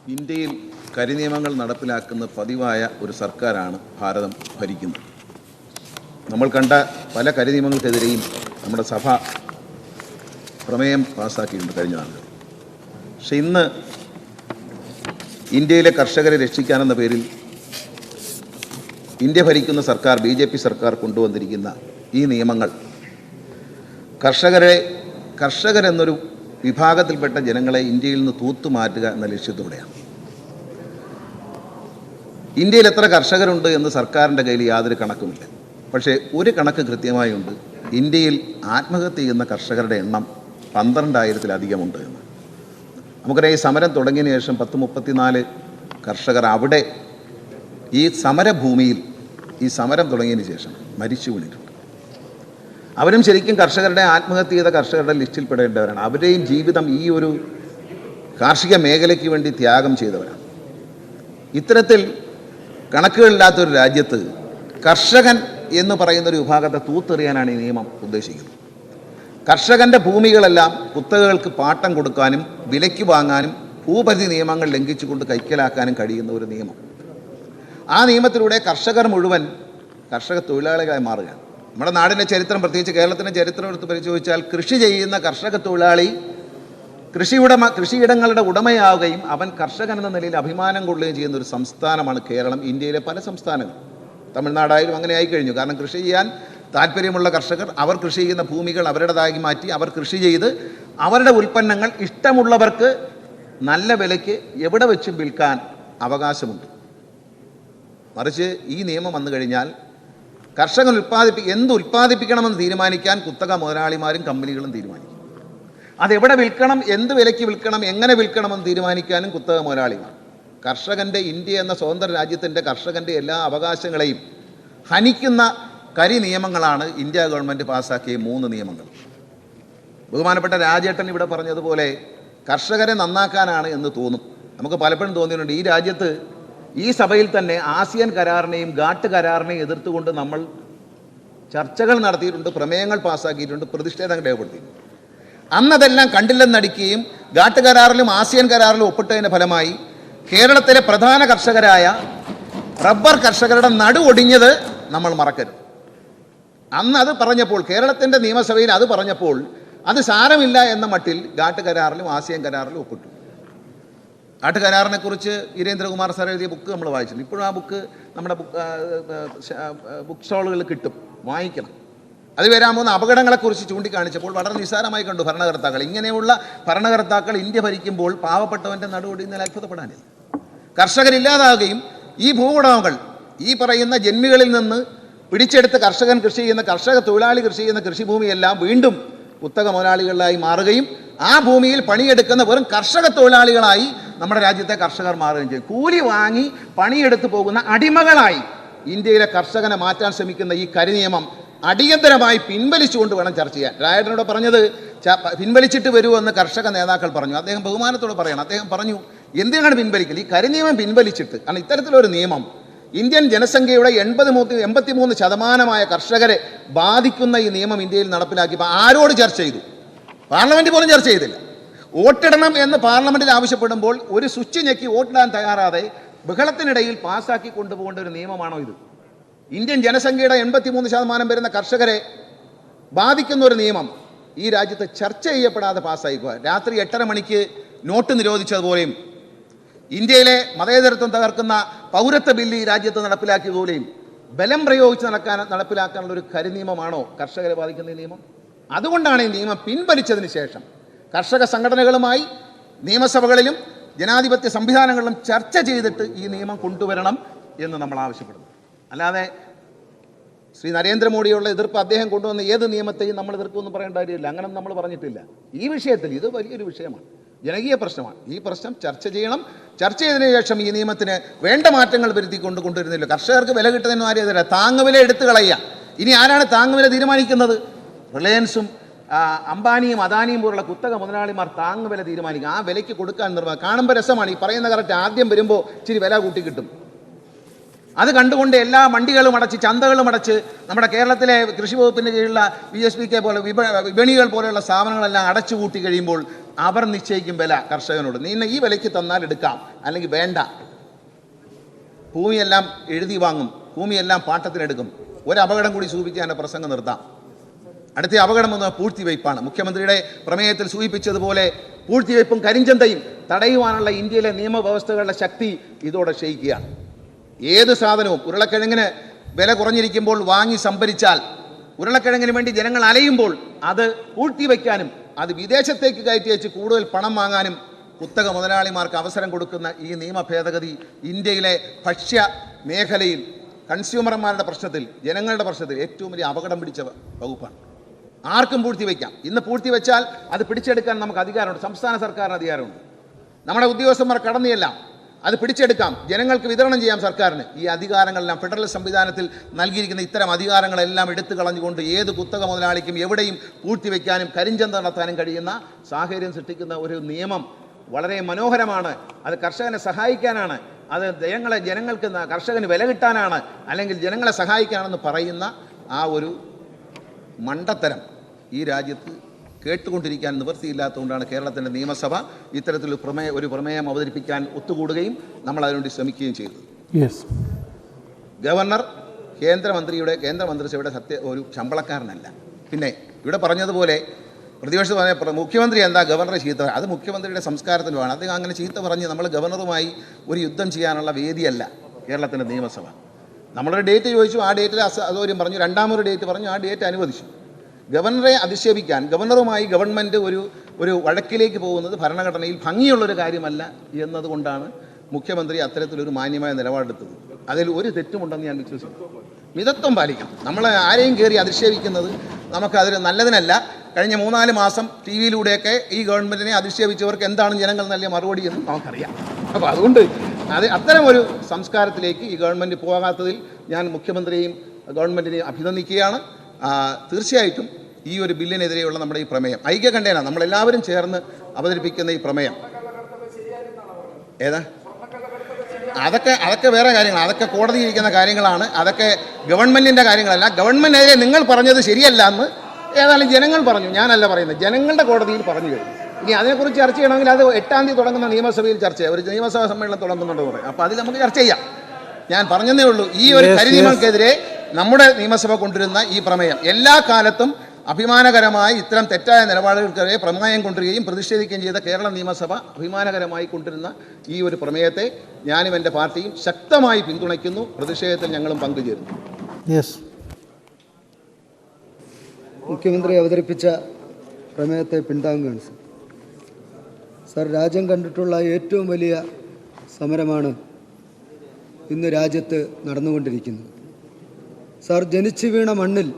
ഇന്ത്യയിൽ കരിനിയമങ്ങൾ നടപ്പിലാക്കുന്ന പതിവായ ഒരു സർക്കാരാണ് ഭാരതം ഭരിക്കുന്നത്. നമ്മൾ കണ്ട പല കരിനിയമങ്ങൾക്കെതിരെയും നമ്മുടെ സഭ പ്രമേയം പാസ്സാക്കിയിട്ടുണ്ട് കഴിഞ്ഞ നാളുകൾ. പക്ഷെ ഇന്ന് ഇന്ത്യയിലെ കർഷകരെ രക്ഷിക്കാനെന്ന പേരിൽ ഇന്ത്യ ഭരിക്കുന്ന സർക്കാർ, BJP സർക്കാർ കൊണ്ടുവന്നിരിക്കുന്ന ഈ നിയമങ്ങൾ കർഷകരെന്നൊരു വിഭാഗത്തിൽപ്പെട്ട ജനങ്ങളെ ഇന്ത്യയിൽ നിന്ന് തൂത്തുമാറ്റുക എന്ന ലക്ഷ്യത്തോടെയാണ്. ഇന്ത്യയിൽ എത്ര കർഷകരുണ്ട് എന്ന് സർക്കാരിൻ്റെ കയ്യിൽ യാതൊരു കണക്കുമില്ല. പക്ഷേ ഒരു കണക്ക് കൃത്യമായുണ്ട്. ഇന്ത്യയിൽ ആത്മഹത്യ ചെയ്യുന്ന കർഷകരുടെ എണ്ണം 12,000-ലധികമുണ്ട് എന്ന്. നമുക്കറിയാം, ഈ സമരം തുടങ്ങിയതിന് ശേഷം 34 കർഷകർ അവിടെ ഈ സമരഭൂമിയിൽ ഈ സമരം തുടങ്ങിയതിന് ശേഷം മരിച്ചു വീണിട്ടുണ്ട്. അവരും ശരിക്കും ആത്മഹത്യ ചെയ്ത കർഷകരുടെ ലിസ്റ്റിൽ പെടേണ്ടവരാണ്. അവരുടെയും ജീവിതം ഈ ഒരു കാർഷിക മേഖലയ്ക്ക് വേണ്ടി ത്യാഗം ചെയ്തവരാണ്. ഇത്തരത്തിൽ കണക്കുകളില്ലാത്തൊരു രാജ്യത്ത് കർഷകൻ എന്ന് പറയുന്നൊരു വിഭാഗത്തെ തൂത്തെറിയാനാണ് ഈ നിയമം ഉദ്ദേശിക്കുന്നത്. കർഷകൻ്റെ ഭൂമികളെല്ലാം കുത്തകകൾക്ക് പാട്ടം കൊടുക്കാനും വിലയ്ക്ക് വാങ്ങാനും ഭൂപരിധി നിയമങ്ങൾ ലംഘിച്ചുകൊണ്ട് കൈക്കലാക്കാനും കഴിയുന്ന ഒരു നിയമം. ആ നിയമത്തിലൂടെ കർഷകർ മുഴുവൻ കർഷക തൊഴിലാളികളായി മാറുകയാണ്. നമ്മുടെ നാടിൻ്റെ ചരിത്രം, പ്രത്യേകിച്ച് കേരളത്തിൻ്റെ ചരിത്രം എടുത്ത് പരിശോധിച്ചാൽ കൃഷി ചെയ്യുന്ന കർഷക തൊഴിലാളി കൃഷിയിടങ്ങളുടെ ഉടമയാവുകയും അവൻ കർഷകൻ എന്ന നിലയിൽ അഭിമാനം കൊള്ളുകയും ചെയ്യുന്ന ഒരു സംസ്ഥാനമാണ് കേരളം. ഇന്ത്യയിലെ പല സംസ്ഥാനങ്ങളും, തമിഴ്നാടായാലും അങ്ങനെ ആയിക്കഴിഞ്ഞു. കാരണം കൃഷി ചെയ്യാൻ താല്പര്യമുള്ള കർഷകർ അവർ കൃഷി ചെയ്യുന്ന ഭൂമികൾ അവരുടേതായി മാറ്റി അവർ കൃഷി ചെയ്ത് അവരുടെ ഉൽപ്പന്നങ്ങൾ ഇഷ്ടമുള്ളവർക്ക് നല്ല വിലയ്ക്ക് എവിടെ വെച്ചും വിൽക്കാൻ അവകാശമുണ്ട്. മറിച്ച് ഈ നിയമം വന്നു കഴിഞ്ഞാൽ കർഷകൻ എന്ത് ഉൽപ്പാദിപ്പിക്കണമെന്ന് തീരുമാനിക്കാൻ കുത്തക മുതലാളിമാരും കമ്പനികളും തീരുമാനിക്കും. അതെവിടെ വിൽക്കണം, എന്ത് വിലയ്ക്ക് വിൽക്കണം, എങ്ങനെ വിൽക്കണമെന്ന് തീരുമാനിക്കാനും കുത്തക മുതലാളിമാർ. ഇന്ത്യ എന്ന സ്വതന്ത്ര രാജ്യത്തിൻ്റെ കർഷകൻ്റെ എല്ലാ അവകാശങ്ങളെയും ഹനിക്കുന്ന നിയമങ്ങളാണ് ഇന്ത്യ ഗവൺമെൻറ് പാസ്സാക്കിയ 3 നിയമങ്ങൾ. ബഹുമാനപ്പെട്ട രാജേട്ടൻ ഇവിടെ പറഞ്ഞതുപോലെ കർഷകരെ നന്നാക്കാനാണ് എന്ന് തോന്നും. നമുക്ക് പലപ്പോഴും തോന്നിയിട്ടുണ്ട്, ഈ രാജ്യത്ത് ഈ സഭയിൽ തന്നെ ആസിയാൻ കരാറിനെയും ഗാട്ട് കരാറിനെയും എതിർത്തുകൊണ്ട് നമ്മൾ ചർച്ചകൾ നടത്തിയിട്ടുണ്ട്, പ്രമേയങ്ങൾ പാസ്സാക്കിയിട്ടുണ്ട്, പ്രതിഷേധങ്ങൾ രേഖപ്പെടുത്തിയിട്ടുണ്ട്. അന്നതെല്ലാം കണ്ടില്ലെന്നടിക്കുകയും ഗാട്ട് കരാറിലും ആസിയാൻ കരാറിലും ഒപ്പിട്ടതിൻ്റെ ഫലമായി കേരളത്തിലെ പ്രധാന കർഷകരായ റബ്ബർ കർഷകരുടെ നടു ഒടിഞ്ഞത് നമ്മൾ മറക്കരുത്. അന്ന് അത് പറഞ്ഞപ്പോൾ, കേരളത്തിൻ്റെ നിയമസഭയിൽ അത് പറഞ്ഞപ്പോൾ അത് സാരമില്ല എന്ന മട്ടിൽ ഗാട്ട് കരാറിലും ആസിയാൻ കരാറിലും ഒപ്പിട്ടു. ഗാട്ട് കരാറിനെക്കുറിച്ച് വീരേന്ദ്രകുമാർ സാർ എഴുതിയ ബുക്ക് നമ്മൾ വായിച്ചിട്ടുണ്ട്. ഇപ്പോഴും ആ ബുക്ക് നമ്മുടെ ബുക്ക് സ്റ്റോളുകളിൽ കിട്ടും, വായിക്കണം. അത് വരാൻ പോകുന്ന അപകടങ്ങളെക്കുറിച്ച് ചൂണ്ടിക്കാണിച്ചപ്പോൾ വളരെ നിസ്സാരമായി കണ്ടു ഭരണകർത്താക്കൾ. ഇങ്ങനെയുള്ള ഭരണകർത്താക്കൾ ഇന്ത്യ ഭരിക്കുമ്പോൾ പാവപ്പെട്ടവൻ്റെ നടുവൊടിയുന്നതിൽ അത്ഭുതപ്പെടാനില്ല. കർഷകരില്ലാതാവുകയും ഈ ഭൂവുടമകൾ ഈ പറയുന്ന ജന്മികളിൽ നിന്ന് പിടിച്ചെടുത്ത് കർഷകൻ കൃഷി ചെയ്യുന്ന കർഷക തൊഴിലാളി കൃഷി ചെയ്യുന്ന കൃഷിഭൂമിയെല്ലാം വീണ്ടും കുത്തക മുതലാളികളായി മാറുകയും ആ ഭൂമിയിൽ പണിയെടുക്കുന്ന വെറും കർഷക തൊഴിലാളികളായി നമ്മുടെ രാജ്യത്തെ കർഷകർ മാറുകയും ചെയ്യും. കൂലി വാങ്ങി പണിയെടുത്ത് പോകുന്ന അടിമകളായി ഇന്ത്യയിലെ കർഷകനെ മാറ്റാൻ ശ്രമിക്കുന്ന ഈ കരിനിയമം അടിയന്തരമായി പിൻവലിച്ചുകൊണ്ട് വേണം ചർച്ച ചെയ്യാൻ. രാജേട്ടനോട് പറഞ്ഞത് പിൻവലിച്ചിട്ട് വരുമെന്ന് കർഷക നേതാക്കൾ പറഞ്ഞു. അദ്ദേഹം ബഹുമാനത്തോടെ പറയണം. അദ്ദേഹം പറഞ്ഞു, എന്തിനാണ് പിൻവലിക്കൽ? ഈ കരിനിയമം പിൻവലിച്ചിട്ട്, കാരണം ഇത്തരത്തിലൊരു നിയമം ഇന്ത്യൻ ജനസംഖ്യയുടെ 83% കർഷകരെ ബാധിക്കുന്ന ഈ നിയമം ഇന്ത്യയിൽ നടപ്പിലാക്കിയപ്പോൾ ആരോട് ചർച്ച ചെയ്തു? പാർലമെൻറ്റ് പോലും ചർച്ച ചെയ്തില്ല. വോട്ടിടണം എന്ന് പാർലമെൻറ്റിൽ ആവശ്യപ്പെടുമ്പോൾ ഒരു സ്വിച്ച് ഞെക്കി വോട്ടിടാൻ തയ്യാറാതെ ബഹളത്തിനിടയിൽ പാസ്സാക്കി കൊണ്ടുപോകേണ്ട ഒരു നിയമമാണോ ഇത്? ഇന്ത്യൻ ജനസംഖ്യയുടെ 83% വരുന്ന കർഷകരെ ബാധിക്കുന്ന ഒരു നിയമം ഈ രാജ്യത്ത് ചർച്ച ചെയ്യപ്പെടാതെ പാസ്സായിക്കുക. രാത്രി 8:30 മണിക്ക് നോട്ട് നിരോധിച്ചതുപോലെയും ഇന്ത്യയിലെ മതേതരത്വം തകർക്കുന്ന പൗരത്വ ബില്ല് ഈ രാജ്യത്ത് നടപ്പിലാക്കിയതുപോലെയും ബലം പ്രയോഗിച്ച് നടപ്പിലാക്കാനുള്ള ഒരു കരിനിയമമാണോ കർഷകരെ ബാധിക്കുന്ന ഈ നിയമം? അതുകൊണ്ടാണ് ഈ നിയമം പിൻവലിച്ചതിന് ശേഷം കർഷക സംഘടനകളുമായി നിയമസഭകളിലും ജനാധിപത്യ സംവിധാനങ്ങളിലും ചർച്ച ചെയ്തിട്ട് ഈ നിയമം കൊണ്ടുവരണം എന്ന് നമ്മൾ ആവശ്യപ്പെടുന്നു. അല്ലാതെ ശ്രീ നരേന്ദ്രമോദിയുള്ള എതിർപ്പ് അദ്ദേഹം കൊണ്ടുവന്ന ഏത് നിയമത്തെയും നമ്മൾ എതിർക്കുമെന്ന് പറയേണ്ട കാര്യമില്ല. അങ്ങനെ നമ്മൾ പറഞ്ഞിട്ടില്ല. ഈ വിഷയത്തിൽ ഇത് വലിയൊരു വിഷയമാണ്, ജനകീയ പ്രശ്നമാണ്. ഈ പ്രശ്നം ചർച്ച ചെയ്യണം. ചർച്ച ചെയ്തതിനു ശേഷം ഈ നിയമത്തിന് വേണ്ട മാറ്റങ്ങൾ വരുത്തിക്കൊണ്ട് കൊണ്ടുവരുന്നില്ല. കർഷകർക്ക് വില കിട്ടുന്നതിന് ആരെയല്ല, താങ്ങുവില എടുത്തു കളയുക. ഇനി ആരാണ് താങ്ങുവില തീരുമാനിക്കുന്നത്? റിലയൻസും അംബാനിയും അദാനിയും പോലുള്ള കുത്തക മുതലാളിമാർ താങ്ങുവില തീരുമാനിക്കുക. ആ വിലയ്ക്ക് കൊടുക്കാൻ നിർമ്മാണം കാണുമ്പോൾ രസമാണ്. ഈ പറയുന്ന കറക്റ്റ്. ആദ്യം വരുമ്പോൾ ഇച്ചിരി വില കൂട്ടി കിട്ടും. അത് കണ്ടുകൊണ്ട് എല്ലാ മണ്ടികളും അടച്ച് ചന്തകളും അടച്ച് നമ്മുടെ കേരളത്തിലെ കൃഷി വകുപ്പിൻ്റെ കീഴിലുള്ള VSPK പോലെ വിപണികൾ പോലെയുള്ള സ്ഥാപനങ്ങളെല്ലാം അടച്ചുപൂട്ടി കഴിയുമ്പോൾ അവർ നിശ്ചയിക്കും വില കർഷകനോട്. നീ ഈ വിലയ്ക്ക് തന്നാൽ എടുക്കാം, അല്ലെങ്കിൽ വേണ്ട. ഭൂമിയെല്ലാം എഴുതി വാങ്ങും, ഭൂമിയെല്ലാം പാട്ടത്തിനെടുക്കും. ഒരു അപകടം കൂടി സൂചിപ്പിക്കാൻ എൻ്റെ പ്രസംഗം നിർത്താം. അടുത്ത അപകടം എന്ന പൂഴ്ത്തിവയ്പ്പാണ്. മുഖ്യമന്ത്രിയുടെ പ്രമേയത്തിൽ സൂചിപ്പിച്ചതുപോലെ പൂഴ്ത്തിവയ്പ്പും കരിഞ്ചന്തയും തടയുവാനുള്ള ഇന്ത്യയിലെ നിയമവ്യവസ്ഥകളുടെ ശക്തി ഇതോടെ ക്ഷയിക്കുകയാണ്. ഏത് സാധനവും ഉരുളക്കിഴങ്ങിന് വില കുറഞ്ഞിരിക്കുമ്പോൾ വാങ്ങി സംഭരിച്ചാൽ, ഉരുളക്കിഴങ്ങിന് വേണ്ടി ജനങ്ങൾ അലയുമ്പോൾ അത് പൂഴ്ത്തിവയ്ക്കാനും അത് വിദേശത്തേക്ക് കയറ്റി വെച്ച് കൂടുതൽ പണം വാങ്ങാനും കുത്തക മുതലാളിമാർക്ക് അവസരം കൊടുക്കുന്ന ഈ നിയമ ഭേദഗതി ഇന്ത്യയിലെ ഭക്ഷ്യ മേഖലയിൽ കൺസ്യൂമർമാരുടെ പ്രശ്നത്തിൽ, ജനങ്ങളുടെ പ്രശ്നത്തിൽ ഏറ്റവും വലിയ അപകടം പിടിച്ച വകുപ്പാണ്. ആർക്കും പൂഴ്ത്തിവയ്ക്കാം. ഇന്ന് പൂഴ്ത്തിവെച്ചാൽ അത് പിടിച്ചെടുക്കാൻ നമുക്ക് അധികാരമുണ്ട്, സംസ്ഥാന സർക്കാരിന് അധികാരമുണ്ട്. നമ്മുടെ ഉദ്യോഗസ്ഥന്മാർ കടന്നിയെല്ലാം അത് പിടിച്ചെടുക്കാം, ജനങ്ങൾക്ക് വിതരണം ചെയ്യാം സർക്കാരിന്. ഈ അധികാരങ്ങളെല്ലാം ഫെഡറൽ സംവിധാനത്തിൽ നൽകിയിരിക്കുന്ന ഇത്തരം അധികാരങ്ങളെല്ലാം എടുത്തു കളഞ്ഞുകൊണ്ട് ഏത് കുത്തക മുതലാളിക്കും എവിടെയും പൂഴ്ത്തിവെക്കാനും കരിഞ്ചന്ത നടത്താനും കഴിയുന്ന സാഹചര്യം സൃഷ്ടിക്കുന്ന ഒരു നിയമം വളരെ മനോഹരമാണ്. അത് കർഷകനെ സഹായിക്കാനാണ്, അത് ജനങ്ങൾക്ക് കർഷകന് വില കിട്ടാനാണ്, അല്ലെങ്കിൽ ജനങ്ങളെ സഹായിക്കാനെന്ന് പറയുന്ന ആ ഒരു മണ്ടത്തരം ഈ രാജ്യത്ത് കേട്ടുകൊണ്ടിരിക്കാൻ നിവൃത്തിയില്ലാത്തതുകൊണ്ടാണ് കേരളത്തിൻ്റെ നിയമസഭ ഇത്തരത്തിലൊരു പ്രമേയം അവതരിപ്പിക്കാൻ ഒത്തുകൂടുകയും നമ്മൾ അതിനുവേണ്ടി ശ്രമിക്കുകയും ചെയ്തത്. ഗവർണർ കേന്ദ്രമന്ത്രിസഭയുടെ ഒരു ശമ്പളക്കാരനല്ല. പിന്നെ ഇവിടെ പറഞ്ഞതുപോലെ പ്രതിപക്ഷം പറഞ്ഞ മുഖ്യമന്ത്രി എന്താ ഗവർണറെ ചീത്ത, അത് മുഖ്യമന്ത്രിയുടെ സംസ്കാരത്തിലുമാണ്. അദ്ദേഹം അങ്ങനെ ചീത്ത പറഞ്ഞ് നമ്മൾ ഗവർണറുമായി ഒരു യുദ്ധം ചെയ്യാനുള്ള വേദിയല്ല കേരളത്തിൻ്റെ നിയമസഭ. നമ്മളൊരു ഡേറ്റ് ചോദിച്ചു, ആ ഡേറ്റിൽ അസൗകര്യം പറഞ്ഞു, രണ്ടാമൊരു ഡേറ്റ് പറഞ്ഞു, ആ ഡേറ്റ് അനുവദിച്ചു. ഗവർണറെ അധിക്ഷേപിക്കാൻ ഗവർണറുമായി ഗവൺമെൻറ് ഒരു വഴക്കിലേക്ക് പോകുന്നത് ഭരണഘടനയിൽ ഭംഗിയുള്ളൊരു കാര്യമല്ല എന്നതുകൊണ്ടാണ് മുഖ്യമന്ത്രി അത്തരത്തിലൊരു മാന്യമായ നിലപാടെടുത്തത്. അതിൽ ഒരു തെറ്റുമുണ്ടെന്ന് ഞാൻ വിശ്വസിക്കുന്നു. മിതത്വം പാലിക്കണം. നമ്മൾ ആരെയും കയറി അധിക്ഷേപിക്കുന്നത് നമുക്കതൊരു നല്ലതിനല്ല. കഴിഞ്ഞ 3-4 മാസം ടി വിയിലൂടെയൊക്കെ ഈ ഗവൺമെൻറ്റിനെ അധിക്ഷേപിച്ചവർക്ക് എന്താണ് ജനങ്ങൾ നൽകിയ മറുപടി എന്ന് നമുക്കറിയാം. അപ്പോൾ അതുകൊണ്ട് അത്തരം ഒരു സംസ്കാരത്തിലേക്ക് ഈ ഗവൺമെൻറ് പോകാത്തതിൽ ഞാൻ മുഖ്യമന്ത്രിയെയും ഗവൺമെൻറ്റിനെയും അഭിനന്ദിക്കുകയാണ്. തീർച്ചയായിട്ടും ഈ ഒരു ബില്ലിനെതിരെയുള്ള നമ്മുടെ ഈ പ്രമേയം ഐക്യകണ്ഠേന നമ്മളെല്ലാവരും ചേർന്ന് അവതരിപ്പിക്കുന്ന ഈ പ്രമേയം അതൊക്കെ വേറെ കാര്യങ്ങളാണ്, അതൊക്കെ കോടതിയിൽ ഇരിക്കുന്ന കാര്യങ്ങളാണ്, അതൊക്കെ ഗവൺമെൻറ്റിൻ്റെ കാര്യങ്ങളല്ല. ഗവൺമെൻറ്റിനെതിരെ നിങ്ങൾ പറഞ്ഞത് ശരിയല്ല എന്ന് ഏതായാലും ജനങ്ങൾ പറഞ്ഞു, ഞാനല്ല പറയുന്നത്, ജനങ്ങളുടെ കോടതിയിൽ പറഞ്ഞു കഴിഞ്ഞു. ഇനി അതിനെക്കുറിച്ച് ചർച്ച ചെയ്യണമെങ്കിൽ അത് 8-ാം തീയതി തുടങ്ങുന്ന നിയമസഭയിൽ ചർച്ച ചെയ്യാം. ഒരു നിയമസഭാ സമ്മേളനം തുടങ്ങുന്നുണ്ടെന്ന് പറയും. അപ്പോൾ അതിൽ നമുക്ക് ചർച്ച ചെയ്യാം. ഞാൻ പറഞ്ഞതേ ഉള്ളൂ, ഈ ഒരു കരിനിയമങ്ങൾക്കെതിരെ നമ്മുടെ നിയമസഭ കൊണ്ടുവരുന്ന ഈ പ്രമേയം എല്ലാ കാലത്തും അഭിമാനകരമായി ഇത്തരം തെറ്റായ നിലപാടുകൾക്കെതിരെ പ്രമേയം കൊണ്ടുവരികയും പ്രതിഷേധിക്കുകയും ചെയ്ത കേരള നിയമസഭ അഭിമാനകരമായി കൊണ്ടുവരുന്ന ഈ ഒരു പ്രമേയത്തെ ഞാനും എൻ്റെ പാർട്ടിയും ശക്തമായി പിന്തുണയ്ക്കുന്നു. പ്രതിഷേധത്തിൽ ഞങ്ങളും പങ്കുചേരുന്നു. മുഖ്യമന്ത്രി അവതരിപ്പിച്ച പ്രമേയത്തെ പിന്താങ്ങുകയാണ് സർ. രാജ്യം കണ്ടിട്ടുള്ള ഏറ്റവും വലിയ സമരമാണ് ഇന്ന് രാജ്യത്ത് നടന്നുകൊണ്ടിരിക്കുന്നത് സർ. ജനിച്ചു വീണ മണ്ണിൽ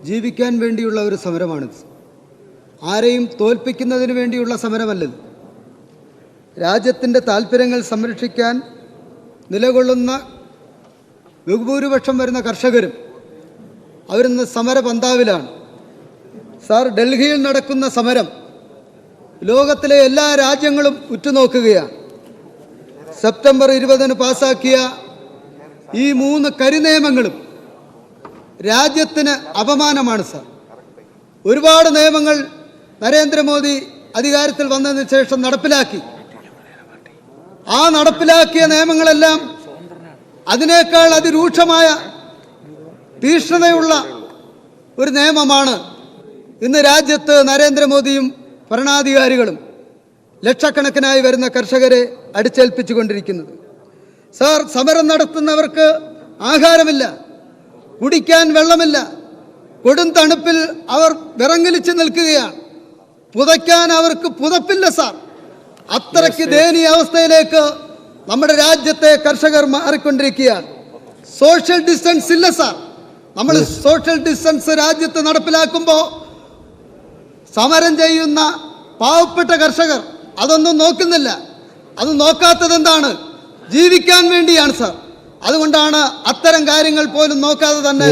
ജീവിക്കാൻ വേണ്ടിയുള്ള ഒരു സമരമാണിത്. ആരെയും തോൽപ്പിക്കുന്നതിന് വേണ്ടിയുള്ള സമരമല്ലത്. രാജ്യത്തിൻ്റെ താല്പര്യങ്ങൾ സംരക്ഷിക്കാൻ നിലകൊള്ളുന്ന ബഹുഭൂരിപക്ഷം വരുന്ന കർഷകരും അവരിന്ന് സമരപന്താവിലാണ് സാർ. ഡൽഹിയിൽ നടക്കുന്ന സമരം ലോകത്തിലെ എല്ലാ രാജ്യങ്ങളും ഉറ്റുനോക്കുകയാണ്. സെപ്റ്റംബർ 20 പാസാക്കിയ ഈ 3 കരിനിയമങ്ങളും രാജ്യത്തിന് അപമാനമാണ് സാർ. ഒരുപാട് നിയമങ്ങൾ നരേന്ദ്രമോദി അധികാരത്തിൽ വന്നതിന് ശേഷം നടപ്പിലാക്കി. ആ നടപ്പിലാക്കിയ നിയമങ്ങളെല്ലാം അതിനേക്കാൾ അതിരൂക്ഷമായ തീക്ഷ്ണതയുള്ള ഒരു നിയമമാണ് ഇന്ന് രാജ്യത്ത് നരേന്ദ്രമോദിയും ഭരണാധികാരികളും ലക്ഷക്കണക്കിനായി വരുന്ന കർഷകരെ അടിച്ചേൽപ്പിച്ചുകൊണ്ടിരിക്കുന്നത് സാർ. സമരം നടത്തുന്നവർക്ക് ആഹാരമില്ല, കുടിക്കാൻ വെള്ളമില്ല, കൊടും തണുപ്പിൽ അവർ വിറങ്ങലിച്ച് നിൽക്കുകയാണ്, പുതയ്ക്കാൻ അവർക്ക് പുതപ്പില്ല സാർ. അത്രയ്ക്ക് ദയനീയ അവസ്ഥയിലേക്ക് നമ്മുടെ രാജ്യത്തെ കർഷകർ മാറിക്കൊണ്ടിരിക്കുകയാണ്. സോഷ്യൽ ഡിസ്റ്റൻസ് ഇല്ല സാർ. നമ്മൾ സോഷ്യൽ ഡിസ്റ്റൻസ് രാജ്യത്ത് നടപ്പിലാക്കുമ്പോൾ സമരം ചെയ്യുന്ന പാവപ്പെട്ട കർഷകർ അതൊന്നും നോക്കുന്നില്ല. അത് നോക്കാത്തത് എന്താണ്? ജീവിക്കാൻ വേണ്ടിയാണ് സാർ. അതുകൊണ്ടാണ് അത്തരം കാര്യങ്ങൾ പോലും നോക്കാതെ തന്നെ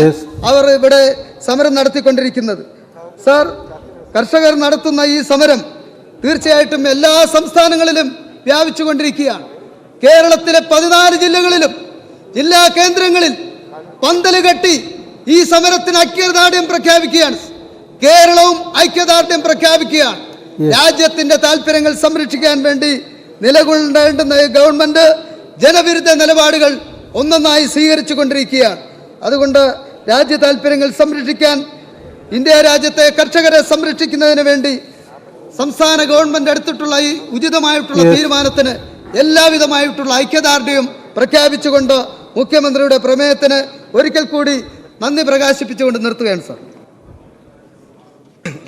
അവർ ഇവിടെ സമരം നടത്തിക്കൊണ്ടിരിക്കുന്നത് സാർ. കർഷകർ നടത്തുന്ന ഈ സമരം തീർച്ചയായിട്ടും എല്ലാ സംസ്ഥാനങ്ങളിലും വ്യാപിച്ചുകൊണ്ടിരിക്കുകയാണ്. കേരളത്തിലെ 14 ജില്ലകളിലും ജില്ലാ കേന്ദ്രങ്ങളിൽ പന്തല് കെട്ടി ഈ സമരത്തിന് ഐക്യദാർഢ്യം പ്രഖ്യാപിക്കുകയാണ്. കേരളവും ഐക്യദാർഢ്യം പ്രഖ്യാപിക്കുകയാണ്. രാജ്യത്തിന്റെ താല്പര്യങ്ങൾ സംരക്ഷിക്കാൻ വേണ്ടി നിലകൊള്ളേണ്ടുന്ന ഗവൺമെന്റ് ജനവിരുദ്ധ നിലപാടുകൾ ഒന്നൊന്നായി സ്വീകരിച്ചു കൊണ്ടിരിക്കുകയാണ്. അതുകൊണ്ട് രാജ്യ താല്പര്യങ്ങൾ സംരക്ഷിക്കാൻ, ഇന്ത്യ രാജ്യത്തെ കർഷകരെ സംരക്ഷിക്കുന്നതിന് വേണ്ടി സംസ്ഥാന ഗവൺമെന്റ് എടുത്തിട്ടുള്ള ഈ ഉചിതമായിട്ടുള്ള തീരുമാനത്തിന് എല്ലാവിധമായിട്ടുള്ള ഐക്യദാർഢ്യവും പ്രഖ്യാപിച്ചുകൊണ്ട് മുഖ്യമന്ത്രിയുടെ പ്രമേയത്തിന് ഒരിക്കൽ കൂടി നന്ദി പ്രകാശിപ്പിച്ചുകൊണ്ട് നിർത്തുകയാണ് സാർ.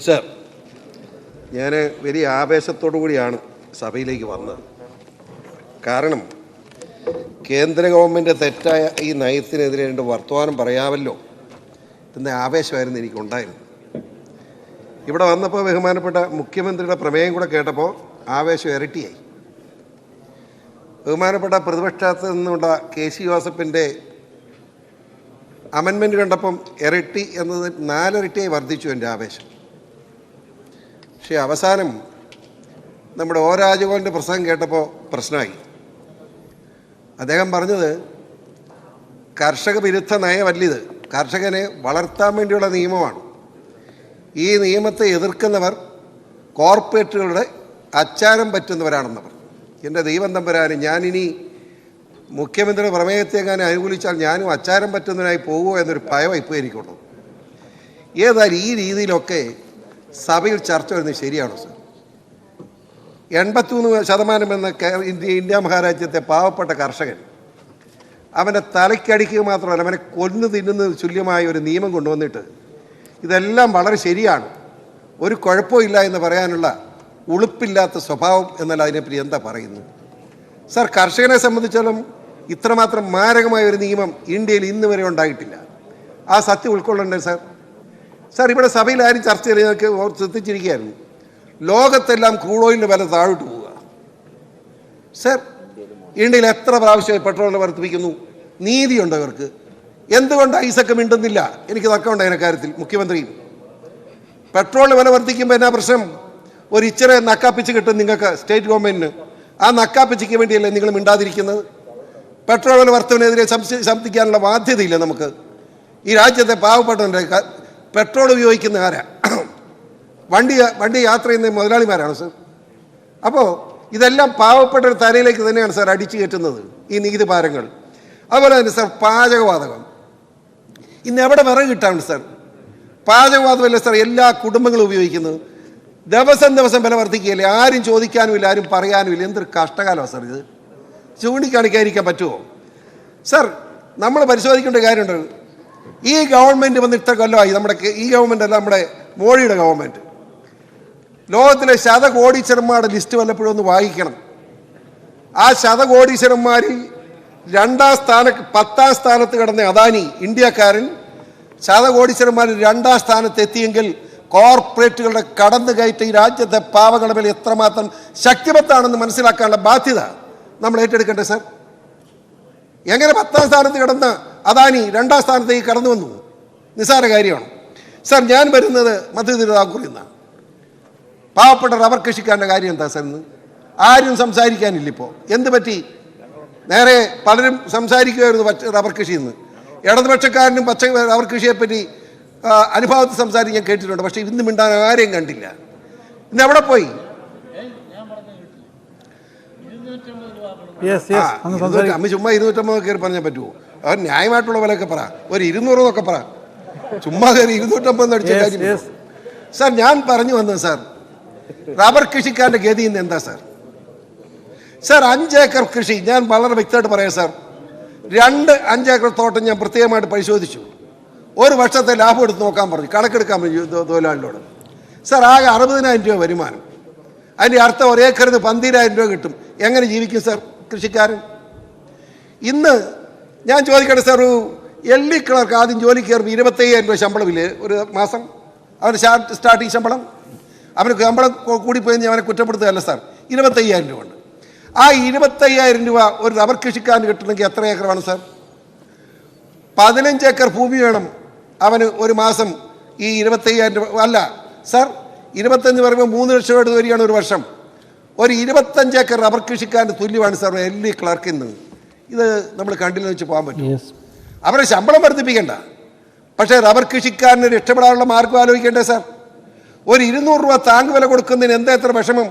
സാർ, ഞാൻ വലിയ ആവേശത്തോടു കൂടിയാണ് സഭയിലേക്ക് വന്നത്. കാരണം കേന്ദ്ര ഗവൺമെൻറ് തെറ്റായ ഈ നയത്തിനെതിരെ രണ്ട് വർത്തമാനം പറയാമല്ലോ എന്ന ആവേശമായിരുന്നു എനിക്കുണ്ടായിരുന്നത്. ഇവിടെ വന്നപ്പോൾ ബഹുമാനപ്പെട്ട മുഖ്യമന്ത്രിയുടെ പ്രമേയം കൂടെ കേട്ടപ്പോൾ ആവേശം ഇരട്ടിയായി. ബഹുമാനപ്പെട്ട പ്രതിപക്ഷത്ത് നിന്നുള്ള KC ജോസഫിൻ്റെ അമെൻമെൻറ്റ് കണ്ടപ്പം ഇരട്ടി എന്നത് 4 ഇരട്ടിയായി വർദ്ധിച്ചു എൻ്റെ ആവേശം. പക്ഷേ അവസാനം നമ്മുടെ O രാജഗോപാലിൻ്റെ പ്രസംഗം കേട്ടപ്പോൾ പ്രശ്നമായി. അദ്ദേഹം പറഞ്ഞത് കർഷക വിരുദ്ധ നയമല്ലിത്, കർഷകനെ വളർത്താൻ വേണ്ടിയുള്ള നിയമമാണ്. ഈ നിയമത്തെ എതിർക്കുന്നവർ കോർപ്പറേറ്റുകളുടെ അച്ചാരം പറ്റുന്നവരാണെന്ന് പറഞ്ഞു. എൻ്റെ ദൈവം തമ്പുരാന്, ഞാനിനി മുഖ്യമന്ത്രിയുടെ പ്രമേയത്തെങ്ങാനും അനുകൂലിച്ചാൽ ഞാനും അച്ചാരം പറ്റുന്നതിനായി പോകുമോ എന്നൊരു ഭയം ഇപ്പോൾ എനിക്കുള്ളൂ. ഏതായാലും ഈ രീതിയിലൊക്കെ സഭയിൽ ചർച്ച വരുന്നത് ശരിയാണോ സാർ? 83% എന്ന ഇന്ത്യ മഹാരാജ്യത്തെ പാവപ്പെട്ട കർഷകൻ അവൻ്റെ തലയ്ക്കടിക്കുക മാത്രമല്ല, അവനെ കൊന്നു തിന്നുന്നത് തുല്യമായ ഒരു നിയമം കൊണ്ടുവന്നിട്ട് ഇതെല്ലാം വളരെ ശരിയാണ്, ഒരു കുഴപ്പമില്ല എന്ന് പറയാനുള്ള ഉളുപ്പില്ലാത്ത സ്വഭാവം എന്നല്ല അതിനെപ്പറ്റി എന്താ പറയുന്നത് സാർ? കർഷകനെ സംബന്ധിച്ചാലും ഇത്രമാത്രം മാരകമായ ഒരു നിയമം ഇന്ത്യയിൽ ഇന്ന് വരെ ഉണ്ടായിട്ടില്ല. ആ സത്യം ഉൾക്കൊള്ളണ്ടേ സാർ? സാർ, ഇവിടെ സഭയിൽ ആരും ചർച്ച ചെയ്തൊക്കെ ശ്രദ്ധിച്ചിരിക്കുകയായിരുന്നു. ലോകത്തെല്ലാം ക്രൂഡ് ഓയിലിൻ്റെ വില താഴോട്ട് പോവുക. സാർ, ഇന്ത്യയിൽ എത്ര പ്രാവശ്യമായി പെട്രോളിന് വർദ്ധിപ്പിക്കുന്നു? നീതിയുണ്ടോ ഇവർക്ക്? എന്തുകൊണ്ട് ഐസക്ക് മിണ്ടുന്നില്ല? എനിക്ക് തർക്കമുണ്ട് അതിൻ്റെ കാര്യത്തിൽ. മുഖ്യമന്ത്രിയും പെട്രോളിന് വില വർദ്ധിക്കുമ്പോൾ എന്നാ പ്രശ്നം? ഒരു ഇച്ചിരി നക്കാപ്പിച്ച് കിട്ടും നിങ്ങൾക്ക് സ്റ്റേറ്റ് ഗവൺമെൻറ്റിന്. ആ നക്കാപ്പിച്ചയ്ക്ക് വേണ്ടിയല്ലേ നിങ്ങൾ മിണ്ടാതിരിക്കുന്നത്? പെട്രോൾ വില വർധനവിനെതിരെ ശബ്ദിക്കാനുള്ള ബാധ്യതയില്ല നമുക്ക്. ഈ രാജ്യത്തെ പാവപ്പെട്ടവൻ്റെ പെട്രോൾ ഉപയോഗിക്കുന്ന ആരാ? വണ്ടി യാത്ര ചെയ്യുന്ന മുതലാളിമാരാണ് സാർ. അപ്പോൾ ഇതെല്ലാം പാവപ്പെട്ട ഒരു തലയിലേക്ക് തന്നെയാണ് സാർ അടിച്ചു കയറ്റുന്നത് ഈ നികുതി ഭാരങ്ങൾ. അതുപോലെ തന്നെ സാർ, പാചകവാതകം ഇന്ന് എവിടെ വിറക് കിട്ടാണ് സാർ? പാചകവാതകമല്ലേ സാർ എല്ലാ കുടുംബങ്ങളും ഉപയോഗിക്കുന്നത്? ദിവസം വില വർദ്ധിക്കുകയല്ലേ? ആരും ചോദിക്കാനുമില്ല, ആരും പറയാനുമില്ല. എന്തൊരു കഷ്ടകാലമാണ് സാർ ഇത്. ചൂണ്ടിക്കാണിക്കാതിരിക്കാൻ പറ്റുമോ സാർ? നമ്മൾ പരിശോധിക്കേണ്ട കാര്യമുണ്ട്. ഈ ഗവൺമെൻറ് വന്ന് ഇത്ര കൊല്ലമായി, ഈ ഗവൺമെൻറ് അല്ല, നമ്മുടെ മോഡിയുടെ ഗവൺമെൻറ്. ലോകത്തിലെ ശതകോടീശ്വരന്മാരുടെ ലിസ്റ്റ് വല്ലപ്പോഴും ഒന്ന് വായിക്കണം. ആ ശതകോടീശ്വരന്മാരിൽ 10ാം സ്ഥാനത്ത് കിടന്ന അദാനി, ഇന്ത്യക്കാരൻ, ശതകോടീശ്വരന്മാരിൽ 2ാം സ്ഥാനത്ത് എത്തിയെങ്കിൽ കോർപ്പറേറ്റുകളുടെ കടന്നുകയറ്റം ഈ രാജ്യത്തെ പാവങ്ങളുടെ മേലെ എത്രമാത്രം ശക്തിമത്താണെന്ന് മനസ്സിലാക്കാനുള്ള ബാധ്യത നമ്മൾ ഏറ്റെടുക്കണ്ടേ സാർ? എങ്ങനെ 10ാം സ്ഥാനത്ത് കിടന്ന അദാനി 2ാം സ്ഥാനത്തേക്ക് കടന്നു വന്നു? നിസ്സാര കാര്യമാണ് സാർ. ഞാൻ വരുന്നത് മധ്യതിരുവിതാംകൂറിൽ നിന്നാണ്. പാവപ്പെട്ട റബ്ബർ കൃഷിക്കാരൻ്റെ കാര്യം എന്താ സാർ? ഇന്ന് ആരും സംസാരിക്കാനില്ല. ഇപ്പോൾ എന്ത് പറ്റി? നേരെ പലരും സംസാരിക്കുമായിരുന്നു റബ്ബർ കൃഷിയിൽ നിന്ന്. ഇടതുപക്ഷക്കാരനും റബ്ബർ കൃഷിയെപ്പറ്റി അനുഭവത്തിൽ സംസാരിക്കാൻ കേട്ടിട്ടുണ്ട്. പക്ഷേ ഇന്ന് മിണ്ടാൻ ആരെയും കണ്ടില്ല. ഇന്ന് എവിടെ പോയി? അമ്മ ചുമ്മാ 250 കയറി പറഞ്ഞാൽ പറ്റുമോ? അവർ ന്യായമായിട്ടുള്ള വിലയൊക്കെ പറ, ഒരു 200 എന്നൊക്കെ പറ. ചുമ്മാ കയറി 250 അടിച്ച കാര്യം സാർ. ഞാൻ പറഞ്ഞു വന്നത് സാർ, റബ്ബർ കൃഷിക്കാരൻ്റെ ഗതി ഇന്ന് എന്താ സാർ? സാർ, 5 ഏക്കർ കൃഷി, ഞാൻ വളരെ വ്യക്തമായിട്ട് പറയാം സാർ. 5 ഏക്കർ തോട്ടം ഞാൻ പ്രത്യേകമായിട്ട് പരിശോധിച്ചു. ഒരു വർഷത്തെ ലാഭം എടുത്ത് നോക്കാൻ പറഞ്ഞു, കണക്കെടുക്കാൻ പറഞ്ഞു തൊഴിലാളികളോട്. സാർ, ആകെ 60,000 രൂപ വരുമാനം. അതിൻ്റെ അർത്ഥം 1 ഏക്കറിന് 12,000 രൂപ കിട്ടും. എങ്ങനെ ജീവിക്കും സാർ കൃഷിക്കാരൻ? ഇന്ന് ഞാൻ ചോദിക്കട്ടെ സാർ, ഒരു LE ക്ലർക്ക് ആദ്യം ജോലി കയറുമ്പോൾ 25,000 രൂപ ശമ്പളമില്ലേ ഒരു മാസം? അവന് സ്റ്റാർട്ടിങ് ശമ്പളം. അവന് ശമ്പളം കൂടിപ്പോയി അവനെ കുറ്റപ്പെടുത്തുകയല്ല സാർ. 25,000 രൂപ ഉണ്ട്. ആ 25,000 രൂപ ഒരു റബ്ബർ കൃഷിക്കാരന് കിട്ടണമെങ്കിൽ എത്ര ഏക്കർ വേണം സാർ? 15 ഏക്കർ ഭൂമി വേണം അവന് ഒരു മാസം. ഈ 25,000 രൂപ അല്ല സാർ, 25 പറയുമ്പോൾ 3 ലക്ഷം രൂപ വരികയാണ് ഒരു വർഷം. ഒരു 25 ഏക്കർ റബ്ബർ കൃഷിക്കാരന് തുല്യമാണ് സാർ LE ക്ലർക്കിൽ നിന്ന്. ഇത് നമ്മൾ കണ്ടില്ല വെച്ച് പോകാൻ പറ്റും? അവരെ ശമ്പളം വർദ്ധിപ്പിക്കേണ്ട, പക്ഷേ റബ്ബർ കൃഷിക്കാരന് രക്ഷപ്പെടാനുള്ള മാർഗം ആലോചിക്കേണ്ടേ സാർ? ഒരു 200 രൂപ താങ്ങുവില കൊടുക്കുന്നതിന് എന്താ എത്ര വിഷമം?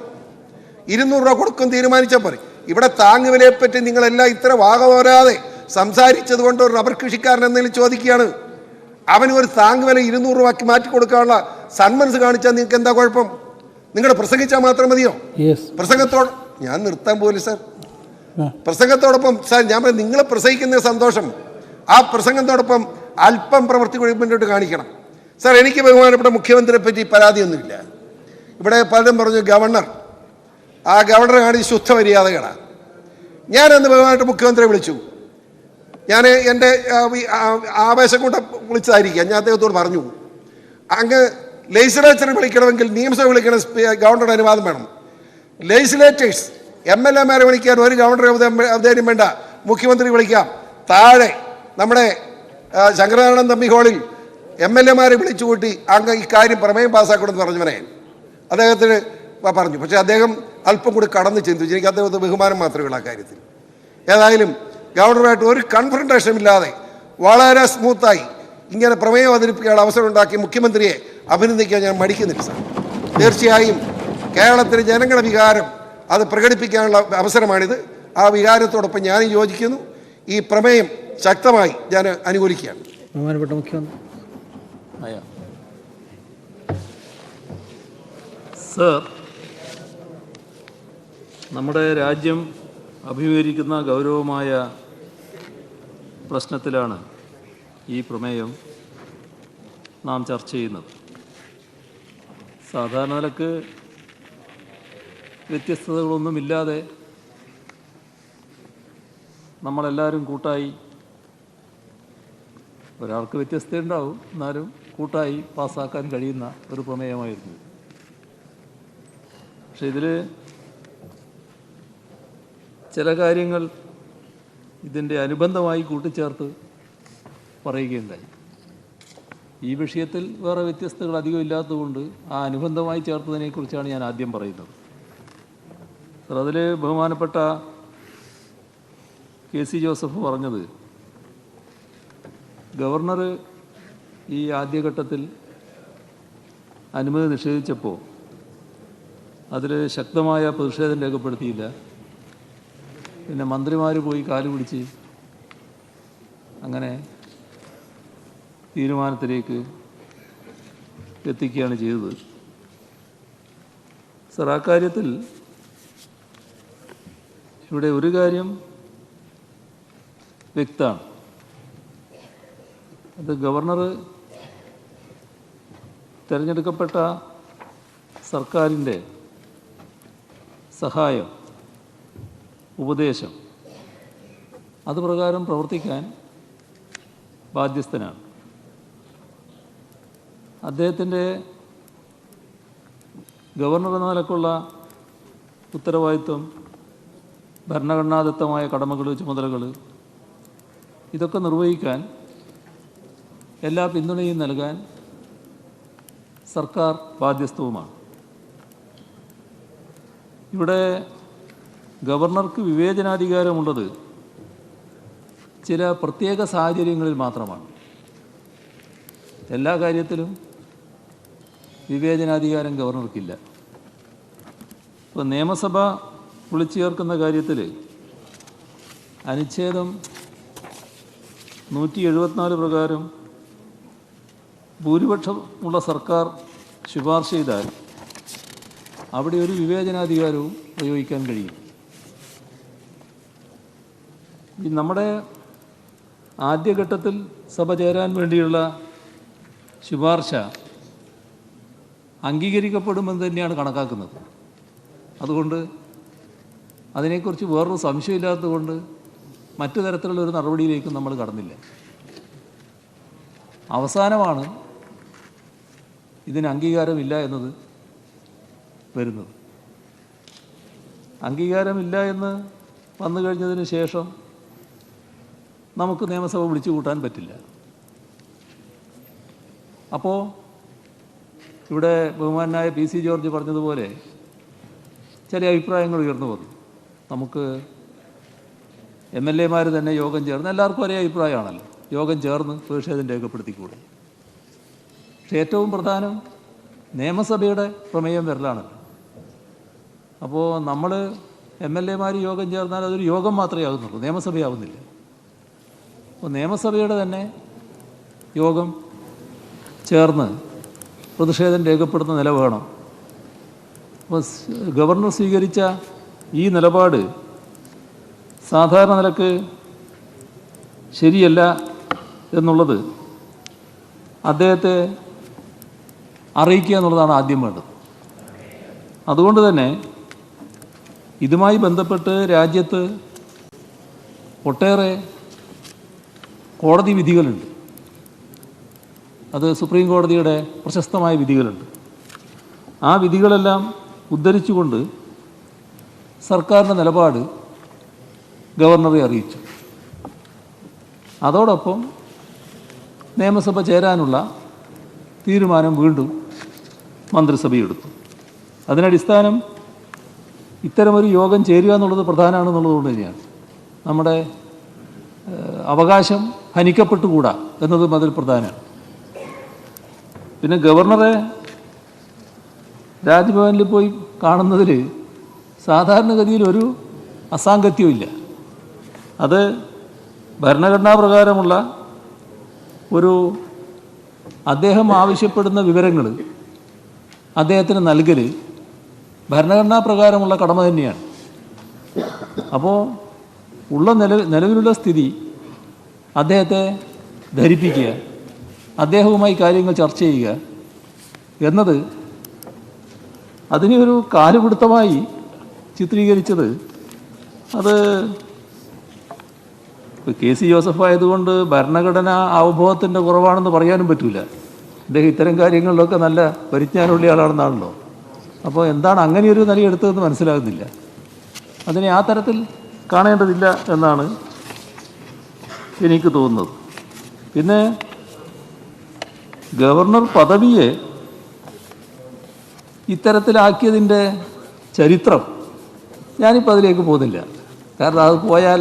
200 രൂപ കൊടുക്കും തീരുമാനിച്ചാൽ പോരെ. ഇവിടെ താങ്ങുവിലയെപ്പറ്റി നിങ്ങളെല്ലാം ഇത്ര വാഗപോരാതെ സംസാരിച്ചത് കൊണ്ട് ഒരു റബ്ബർ കൃഷിക്കാരൻ എന്തെങ്കിലും ചോദിക്കുകയാണ്. അവന് ഒരു താങ്ങുവില 200 രൂപയ്ക്ക് മാറ്റി കൊടുക്കാനുള്ള സന്മനസ് കാണിച്ചാൽ നിങ്ങൾക്ക് എന്താ കുഴപ്പം? നിങ്ങളുടെ പ്രസംഗിച്ചാൽ മാത്രം മതിയോ? പ്രസംഗത്തോട് ഞാൻ നിർത്താൻ പോലും സാർ. പ്രസംഗത്തോടൊപ്പം സാർ ഞാൻ പറയും, നിങ്ങൾ പ്രസംഗിക്കുന്ന സന്തോഷം, ആ പ്രസംഗത്തോടൊപ്പം അല്പം പ്രവൃത്തി മുന്നോട്ട് കാണിക്കണം സാർ. എനിക്ക് ബഹുമാനപ്പെട്ട മുഖ്യമന്ത്രിയെ പറ്റി പരാതിയൊന്നുമില്ല. ഇവിടെ പലരും പറഞ്ഞു ഗവർണർ, ആ ഗവർണറെ കാണിച്ച് ശുദ്ധ മര്യാദകളാണ്. ഞാനന്ന് ബഹുമാനപ്പെട്ട മുഖ്യമന്ത്രിയെ വിളിച്ചു. ഞാൻ എൻ്റെ ആവേശം കൊണ്ട് വിളിച്ചതായിരിക്കാം. ഞാൻ അദ്ദേഹത്തോട് പറഞ്ഞു, അങ്ങ് ലെജിസ്ലേച്ചർ വിളിക്കണമെങ്കിൽ നിയമസഭ വിളിക്കണം, ഗവർണറുടെ അനുവാദം വേണം. ലെജിസ്ലേറ്റേഴ്സ് MLA-മാരെ വിളിക്കാൻ ഒരു ഗവർണറെ അവതരണം വേണ്ട, മുഖ്യമന്ത്രി വിളിക്കാം. താഴെ നമ്മുടെ ശങ്കരനാരായണൻ തമ്പി ഹാളിൽ MLA-മാരെ വിളിച്ചു കൂട്ടി അങ്ങ് ഈ കാര്യം പ്രമേയം പാസ്സാക്കണമെന്ന് പറഞ്ഞവനെ അദ്ദേഹത്തിന് പറഞ്ഞു. പക്ഷേ അദ്ദേഹം അല്പം കൂടി കടന്ന് ചിന്തിച്ചു. എനിക്ക് അദ്ദേഹത്തെ ബഹുമാനം മാത്രമേ ഉള്ളൂ ആ കാര്യത്തിൽ. ഏതായാലും ഗവർണറുമായിട്ട് ഒരു കൺഫ്രണ്ടേഷനും ഇല്ലാതെ വളരെ സ്മൂത്തായി ഇങ്ങനെ പ്രമേയം അവതരിപ്പിക്കാനുള്ള അവസരം ഉണ്ടാക്കി മുഖ്യമന്ത്രിയെ അഭിനന്ദിക്കാൻ ഞാൻ മടിക്കുന്നില്ല സാർ. തീർച്ചയായും കേരളത്തിലെ ജനങ്ങളുടെ വികാരം അത് പ്രകടിപ്പിക്കാനുള്ള അവസരമാണിത്. ആ വികാരത്തോടൊപ്പം ഞാൻ യോജിക്കുന്നു. ഈ പ്രമേയം ശക്തമായി ഞാൻ അനുകൂലിക്കുകയാണ്. ബഹുമാനപ്പെട്ട മുഖ്യമന്ത്രി. സർ, നമ്മുടെ രാജ്യം അഭിമുഖീകരിക്കുന്ന ഗൗരവമായ പ്രശ്നത്തിലാണ് ഈ പ്രമേയം നാം ചർച്ച ചെയ്യുന്നത്. സാധാരണ നിലക്ക് വ്യത്യസ്തതകളൊന്നുമില്ലാതെ നമ്മളെല്ലാവരും കൂട്ടായി, ഒരാൾക്ക് വ്യത്യസ്തതയുണ്ടാവും, എന്നാലും കൂട്ടായി പാസ്സാക്കാൻ കഴിയുന്ന ഒരു പ്രമേയമായിരുന്നു. പക്ഷെ ഇതിൽ ചില കാര്യങ്ങൾ ഇതിൻ്റെ അനുബന്ധമായി കൂട്ടിച്ചേർത്ത് പറയുകയുണ്ടായി. ഈ വിഷയത്തിൽ വേറെ വ്യത്യസ്തതകൾ അധികം ഇല്ലാത്തതുകൊണ്ട് ആ അനുബന്ധമായി ചേർത്തതിനെക്കുറിച്ചാണ് ഞാൻ ആദ്യം പറയുന്നത്. സർ, അതിൽ ബഹുമാനപ്പെട്ട KC ജോസഫ് പറഞ്ഞത്, ഗവർണർ ഈ ആദ്യഘട്ടത്തിൽ അനുമതി നിഷേധിച്ചപ്പോൾ അതിൽ ശക്തമായ പ്രതിഷേധം രേഖപ്പെടുത്തിയില്ല. പിന്നെ മന്ത്രിമാർ പോയി കാല് പിടിച്ച് അങ്ങനെ തീരുമാനത്തിലേക്ക് എത്തിക്കുകയാണ് ചെയ്തത്. സർ, ആ കാര്യത്തിൽ ഇവിടെ ഒരു കാര്യം വ്യക്തമാണ്. അത് ഗവർണർ തിരഞ്ഞെടുക്കപ്പെട്ട സർക്കാരിൻ്റെ സഹായം, ഉപദേശം, അതുപ്രകാരം പ്രവർത്തിക്കാൻ ബാധ്യസ്ഥനാണ്. അദ്ദേഹത്തിൻ്റെ ഗവർണർ എന്ന നിലക്കുള്ള ഉത്തരവാദിത്വം, ഭരണഘടനാദത്തമായ കടമകൾ, ചുമതലകൾ, ഇതൊക്കെ നിർവഹിക്കാൻ എല്ലാ പിന്തുണയും നൽകാൻ സർക്കാർ ബാധ്യസ്ഥവുമാണ്. ഇവിടെ ഗവർണർക്ക് വിവേചനാധികാരമുള്ളത് ചില പ്രത്യേക സാഹചര്യങ്ങളിൽ മാത്രമാണ്. എല്ലാ കാര്യത്തിലും വിവേചനാധികാരം ഗവർണർക്കില്ല. ഇപ്പോൾ നിയമസഭ വിളിച്ചു ചേർക്കുന്ന കാര്യത്തിൽ അനുച്ഛേദം 174 പ്രകാരം ഭൂരിപക്ഷമുള്ള സർക്കാർ ശുപാർശ ചെയ്താൽ അവിടെ ഒരു വിവേചനാധികാരവും പ്രയോഗിക്കാൻ കഴിയും. ഈ നമ്മുടെ ആദ്യഘട്ടത്തിൽ സഭ ചേരാൻ വേണ്ടിയുള്ള ശുപാർശ അംഗീകരിക്കപ്പെടുമെന്ന് തന്നെയാണ് കണക്കാക്കുന്നത്. അതുകൊണ്ട് അതിനെക്കുറിച്ച് വേറൊരു സംശയമില്ലാത്തതുകൊണ്ട് മറ്റു തരത്തിലുള്ള ഒരു നടപടിയിലേക്കും നമ്മൾ കടന്നില്ല. അവസാനമാണ് ഇതിന് അംഗീകാരമില്ല എന്നത് വരുന്നത്. അംഗീകാരമില്ല എന്ന് വന്നു കഴിഞ്ഞതിന് ശേഷം നമുക്ക് നിയമസഭ വിളിച്ചു കൂട്ടാൻ പറ്റില്ല. അപ്പോൾ ഇവിടെ ബഹുമാനായ PC ജോർജ് പറഞ്ഞതുപോലെ ചില അഭിപ്രായങ്ങൾ ഉയർന്നു വന്നു. നമുക്ക് MLA-മാർ തന്നെ യോഗം ചേർന്ന്, എല്ലാവർക്കും ഒരേ അഭിപ്രായമാണല്ലോ, യോഗം ചേർന്ന് പ്രതിഷേധം രേഖപ്പെടുത്തിക്കൂടെ. പക്ഷേ ഏറ്റവും പ്രധാനം നിയമസഭയുടെ പ്രമേയം വരലാണല്ലോ. അപ്പോൾ നമ്മൾ MLA-മാർ യോഗം ചേർന്നാൽ അതൊരു യോഗം മാത്രമേ ആകുന്നുള്ളൂ, നിയമസഭയാവുന്നില്ല. അപ്പോൾ നിയമസഭയുടെ തന്നെ യോഗം ചേർന്ന് പ്രതിഷേധം രേഖപ്പെടുത്തുന്ന നില വേണം. അപ്പോൾ ഗവർണർ സ്വീകരിച്ച ഈ നിലപാട് സാധാരണ നിലക്ക് ശരിയല്ല എന്നുള്ളത് അദ്ദേഹത്തെ അറിയിക്കുക എന്നുള്ളതാണ് ആദ്യം വേണ്ടത്. അതുകൊണ്ട് തന്നെ ഇതുമായി ബന്ധപ്പെട്ട് രാജ്യത്ത് ഒട്ടേറെ കോടതി വിധികളുണ്ട്. അത് സുപ്രീം കോടതിയുടെ പ്രശസ്തമായ വിധികളുണ്ട്. ആ വിധികളെല്ലാം ഉദ്ധരിച്ചുകൊണ്ട് സർക്കാരിൻ്റെ നിലപാട് ഗവർണറെ അറിയിച്ചു. അതോടൊപ്പം നിയമസഭ ചേരാനുള്ള തീരുമാനം വീണ്ടും മന്ത്രിസഭയെടുത്തു. അതിനടിസ്ഥാനം ഇത്തരമൊരു യോഗം ചേരുക എന്നുള്ളത് പ്രധാനമാണെന്നുള്ളതുകൊണ്ട് തന്നെയാണ്. നമ്മുടെ അവകാശം ഹനിക്കപ്പെട്ടുകൂടാ എന്നതും അതിൽ പ്രധാനമാണ്. പിന്നെ ഗവർണറെ രാജ്ഭവനിൽ പോയി കാണുന്നതിൽ സാധാരണഗതിയിൽ ഒരു അസാംഗത്യവും ഇല്ല. അത് ഭരണഘടനാ പ്രകാരമുള്ള ഒരു അദ്ദേഹം ആവശ്യപ്പെടുന്ന വിവരങ്ങൾ അദ്ദേഹത്തിന് നൽകൽ ഭരണഘടനാ പ്രകാരമുള്ള കടമ തന്നെയാണ്. അപ്പോൾ നിലവിലുള്ള സ്ഥിതി അദ്ദേഹത്തെ ധരിപ്പിക്കുക, അദ്ദേഹവുമായി കാര്യങ്ങൾ ചർച്ച ചെയ്യുക എന്നത് അതിനെ ഒരു കാലുപിടുത്തമായി ചിത്രീകരിച്ചത് അത് KC ജോസഫ് ആയതുകൊണ്ട് ഭരണഘടന അവബോധത്തിൻ്റെ കുറവാണെന്ന് പറയാനും പറ്റില്ല. അദ്ദേഹം ഇത്തരം കാര്യങ്ങളിലൊക്കെ നല്ല പരിജ്ഞാനമുള്ള ആളാണെന്നാണല്ലോ. അപ്പോൾ എന്താണ് അങ്ങനെയൊരു നിലയെടുത്തതെന്ന് മനസ്സിലാകുന്നില്ല. അതിനെ ആ തരത്തിൽ കാണേണ്ടതില്ല എന്നാണ് എനിക്ക് തോന്നുന്നത്. പിന്നെ ഗവർണർ പദവിയെ ഇത്തരത്തിലാക്കിയതിൻ്റെ ചരിത്രം ഞാനിപ്പോൾ അതിലേക്ക് പോകുന്നില്ല. കാരണം അത് പോയാൽ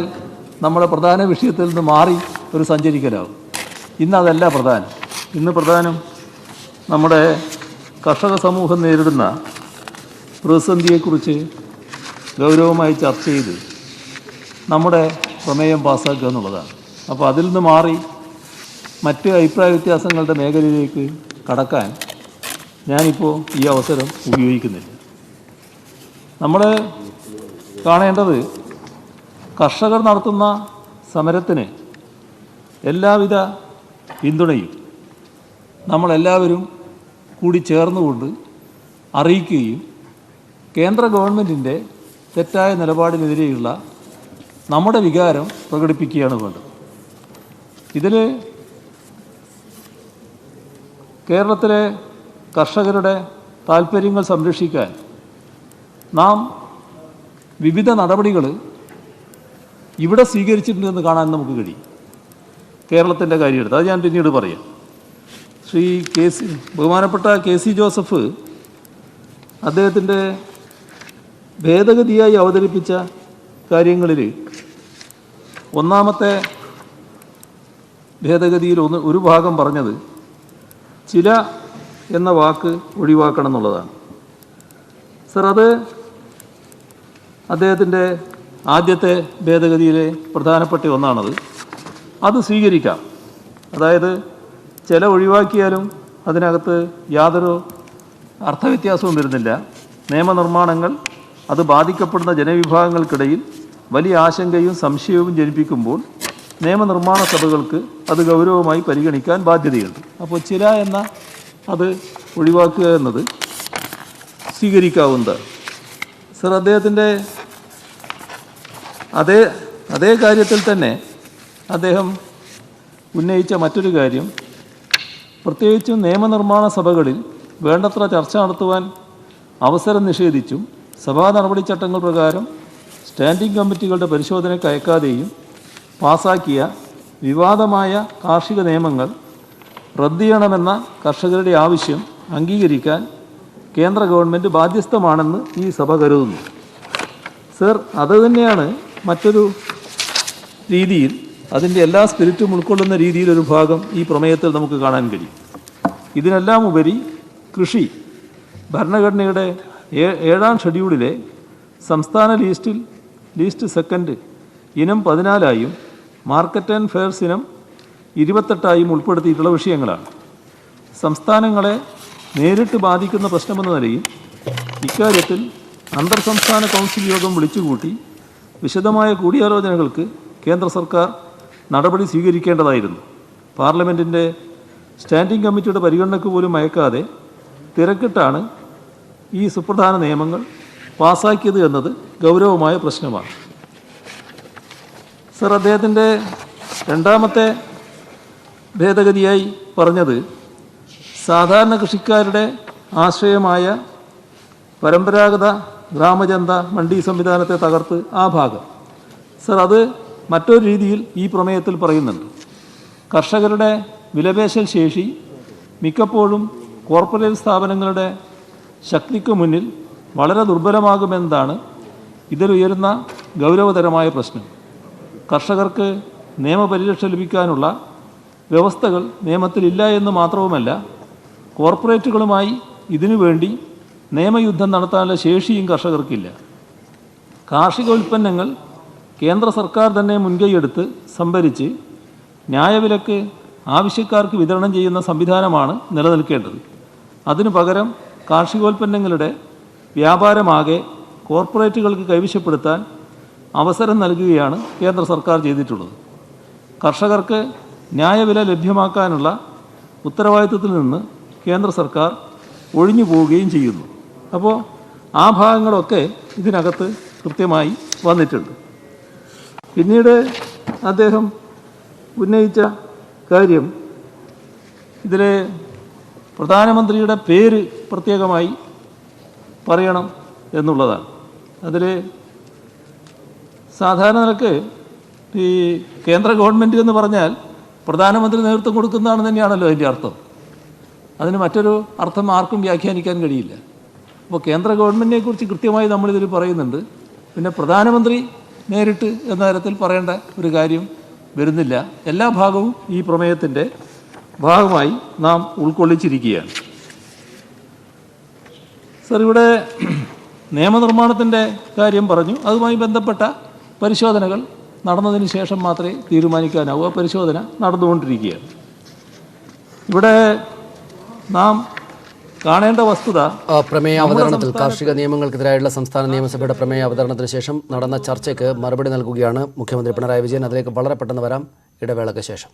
നമ്മുടെ പ്രധാന വിഷയത്തിൽ നിന്ന് മാറി ഒരു സഞ്ചരിക്കലാവും. ഇന്നതല്ല പ്രധാനം. ഇന്ന് പ്രധാനം നമ്മുടെ കർഷക സമൂഹം നേരിടുന്ന പ്രതിസന്ധിയെക്കുറിച്ച് ഗൗരവമായി ചർച്ച ചെയ്ത് നമ്മുടെ പ്രമേയം പാസ്സാക്കുക എന്നുള്ളതാണ്. അപ്പോൾ അതിൽ നിന്ന് മാറി മറ്റ് അഭിപ്രായ വ്യത്യാസങ്ങളുടെ മേഖലയിലേക്ക് കടക്കാൻ ഞാനിപ്പോൾ ഈ അവസരം ഉപയോഗിക്കുന്നില്ല. നമ്മൾ കാണേണ്ടത് കർഷകർ നടത്തുന്ന സമരത്തിന് എല്ലാവിധ പിന്തുണയും നമ്മളെല്ലാവരും കൂടി ചേർന്നുകൊണ്ട് അറിയിക്കുകയും കേന്ദ്ര ഗവൺമെൻറ്റിൻ്റെ തെറ്റായ നിലപാടിനെതിരെയുള്ള നമ്മുടെ വികാരം പ്രകടിപ്പിക്കുകയാണ് വേണ്ടത്. ഇതിൽ കേരളത്തിലെ കർഷകരുടെ താൽപ്പര്യങ്ങൾ സംരക്ഷിക്കാൻ നാം വിവിധ നടപടികൾ ഇവിടെ സ്വീകരിച്ചിട്ടുണ്ടെന്ന് കാണാൻ നമുക്ക് കഴിയും. കേരളത്തിൻ്റെ കാര്യമെടുത്ത് അത് ഞാൻ പിന്നീട് പറയാം. ബഹുമാനപ്പെട്ട KC ജോസഫ് അദ്ദേഹത്തിൻ്റെ ഭേദഗതിയായി അവതരിപ്പിച്ച കാര്യങ്ങളിൽ ഒന്നാമത്തെ ഭേദഗതിയിൽ ഒരു ഭാഗം പറഞ്ഞത് ചില എന്ന വാക്ക് ഒഴിവാക്കണം എന്നുള്ളതാണ്. സർ, അത് അദ്ദേഹത്തിൻ്റെ ആദ്യത്തെ ഭേദഗതിയിലെ പ്രധാനപ്പെട്ട ഒന്നാണത്. അത് സ്വീകരിക്കാം. അതായത് ചില ഒഴിവാക്കിയാലും അതിനകത്ത് യാതൊരു അർത്ഥവ്യത്യാസവും വരുന്നില്ല. നിയമനിർമ്മാണങ്ങൾ അത് ബാധിക്കപ്പെടുന്ന ജനവിഭാഗങ്ങൾക്കിടയിൽ വലിയ ആശങ്കയും സംശയവും ജനിപ്പിക്കുമ്പോൾ നിയമനിർമ്മാണ സഭകൾക്ക് അത് ഗൗരവമായി പരിഗണിക്കാൻ ബാധ്യതയുണ്ട്. അപ്പോൾ ചില എന്ന അത് ഒഴിവാക്കുക എന്നത് സ്വീകരിക്കാവുന്നത്. സർ, അദ്ദേഹത്തിൻ്റെ അതേ കാര്യത്തിൽ തന്നെ അദ്ദേഹം ഉന്നയിച്ച മറ്റൊരു കാര്യം, പ്രത്യേകിച്ചും നിയമനിർമ്മാണ സഭകളിൽ വേണ്ടത്ര ചർച്ച നടത്തുവാൻ അവസരം നിഷേധിച്ചും സഭാ നടപടിച്ചട്ടങ്ങൾ പ്രകാരം സ്റ്റാൻഡിംഗ് കമ്മിറ്റികളുടെ പരിശോധനയ്ക്ക് അയക്കാതെയും പാസാക്കിയ വിവാദമായ കാർഷിക നിയമങ്ങൾ റദ്ദ് ചെയ്യണമെന്ന കർഷകരുടെ ആവശ്യം അംഗീകരിക്കാൻ കേന്ദ്ര ഗവൺമെൻറ് ബാധ്യസ്ഥമാണെന്ന് ഈ സഭ കരുതുന്നു. സർ, അതുതന്നെയാണ് മറ്റൊരു രീതിയിൽ അതിൻ്റെ എല്ലാ സ്പിരിറ്റും ഉൾക്കൊള്ളുന്ന രീതിയിലൊരു ഭാഗം ഈ പ്രമേയത്തിൽ നമുക്ക് കാണാൻ കഴിയും. ഇതിനെല്ലാം ഉപരി കൃഷി ഭരണഘടനയുടെ 7-ാം ഷെഡ്യൂളിലെ സംസ്ഥാന ലിസ്റ്റ് സെക്കൻഡ് ഇനം 14ആയും മാർക്കറ്റ് ആൻഡ് ഫെയർസ് ഇനം 28ആയും ഉൾപ്പെടുത്തിയിട്ടുള്ള വിഷയങ്ങളാണ്. സംസ്ഥാനങ്ങളെ നേരിട്ട് ബാധിക്കുന്ന പ്രശ്നമെന്ന നിലയിൽ ഇക്കാര്യത്തിൽ അന്തർ സംസ്ഥാന കൗൺസിൽ യോഗം വിളിച്ചുകൂട്ടി വിശദമായ കൂടിയാലോചനകൾക്ക് കേന്ദ്ര സർക്കാർ നടപടി സ്വീകരിക്കേണ്ടതായിരുന്നു. പാർലമെൻറ്റിൻ്റെ സ്റ്റാൻഡിംഗ് കമ്മിറ്റിയുടെ പരിഗണനയ്ക്ക് പോലും അയക്കാതെ തിരക്കിട്ടാണ് ഈ സുപ്രധാന നിയമങ്ങൾ പാസാക്കിയത് എന്നത് ഗൗരവമായ പ്രശ്നമാണ്. സർ, അദ്ദേഹത്തിൻ്റെ രണ്ടാമത്തെ ഭേദഗതിയായി പറഞ്ഞത് സാധാരണ കൃഷിക്കാരുടെ ആശ്രയമായ പരമ്പരാഗത ഗ്രാമജനത മണ്ഡി സംവിധാനത്തെ തകർത്ത് ആ ഭാഗം. സർ, അത് മറ്റൊരു രീതിയിൽ ഈ പ്രമേയത്തിൽ പറയുന്നുണ്ട്. കർഷകരുടെ വിലപേശൽ ശേഷി മിക്കപ്പോഴും കോർപ്പറേറ്റ് സ്ഥാപനങ്ങളുടെ ശക്തിക്ക് മുന്നിൽ വളരെ ദുർബലമാകുമെന്നതാണ് ഇതിലുയരുന്ന ഗൗരവതരമായ പ്രശ്നം. കർഷകർക്ക് നിയമപരിരക്ഷ ലഭിക്കാനുള്ള വ്യവസ്ഥകൾ നിയമത്തിലില്ല എന്ന് മാത്രവുമല്ല, കോർപ്പറേറ്റുകളുമായി ഇതിനുവേണ്ടി നിയമയുദ്ധം നടത്താനുള്ള ശേഷിയും കർഷകർക്കില്ല. കാർഷിക ഉൽപ്പന്നങ്ങൾ കേന്ദ്ര സർക്കാർ തന്നെ മുൻകൈയെടുത്ത് സംഭരിച്ച് ന്യായവിലക്ക് ആവശ്യക്കാർക്ക് വിതരണം ചെയ്യുന്ന സംവിധാനമാണ് നിലനിൽക്കേണ്ടത്. അതിനു പകരം കാർഷികോൽപ്പന്നങ്ങളുടെ വ്യാപാരമാകെ കോർപ്പറേറ്റുകൾക്ക് കൈവശപ്പെടുത്താൻ അവസരം നൽകുകയാണ് കേന്ദ്ര സർക്കാർ ചെയ്തിട്ടുള്ളത്. കർഷകർക്ക് ന്യായവില ലഭ്യമാക്കാനുള്ള ഉത്തരവാദിത്വത്തിൽ നിന്ന് കേന്ദ്ര സർക്കാർ ഒഴിഞ്ഞു പോവുകയും ചെയ്യുന്നു. അപ്പോൾ ആ ഭാഗങ്ങളൊക്കെ ഇതിനകത്ത് കൃത്യമായി വന്നിട്ടുണ്ട്. പിന്നീട് അദ്ദേഹം ഉന്നയിച്ച കാര്യം ഇതിലെ പ്രധാനമന്ത്രിയുടെ പേര് പ്രത്യേകമായി പറയണം എന്നുള്ളതാണ്. അതിൽ സാധാരണ നിലക്ക് ഈ കേന്ദ്ര ഗവൺമെൻറ് എന്ന് പറഞ്ഞാൽ പ്രധാനമന്ത്രി നേതൃത്വം കൊടുക്കുന്നതാണെന്ന് തന്നെയാണല്ലോ അതിൻ്റെ അർത്ഥം. അതിന് മറ്റൊരു അർത്ഥം ആർക്കും വ്യാഖ്യാനിക്കാൻ കഴിയില്ല. അപ്പോൾ കേന്ദ്ര ഗവൺമെൻറ്റിനെ കുറിച്ച് കൃത്യമായി നമ്മളിതിൽ പറയുന്നുണ്ട്. പിന്നെ പ്രധാനമന്ത്രി നേരിട്ട് എന്ന തരത്തിൽ പറയേണ്ട ഒരു കാര്യം വരുന്നില്ല. എല്ലാ ഭാഗവും ഈ പ്രമേയത്തിൻ്റെ ഭാഗമായി നാം ഉൾക്കൊള്ളിച്ചിരിക്കുകയാണ്. സർ, ഇവിടെ നിയമനിർമ്മാണത്തിൻ്റെ കാര്യം പറഞ്ഞു. അതുമായി ബന്ധപ്പെട്ട പരിശോധനകൾ നടന്നതിന് ശേഷം മാത്രമേ തീരുമാനിക്കാനാവൂ. ആ പരിശോധന നടന്നുകൊണ്ടിരിക്കുകയാണ്. ഇവിടെ നാം കാണേണ്ട വസ്തുത, പ്രമേയ അവതരണത്തിൽ കാർഷിക നിയമങ്ങൾക്കെതിരായുള്ള സംസ്ഥാന നിയമസഭയുടെ പ്രമേയ അവതരണത്തിന് ശേഷം നടന്ന ചർച്ചയ്ക്ക് മറുപടി നൽകുകയാണ് മുഖ്യമന്ത്രി പിണറായി വിജയൻ. അതിലേക്ക് വളരെ പെട്ടെന്ന് വരാം, ഇടവേളയ്ക്ക് ശേഷം.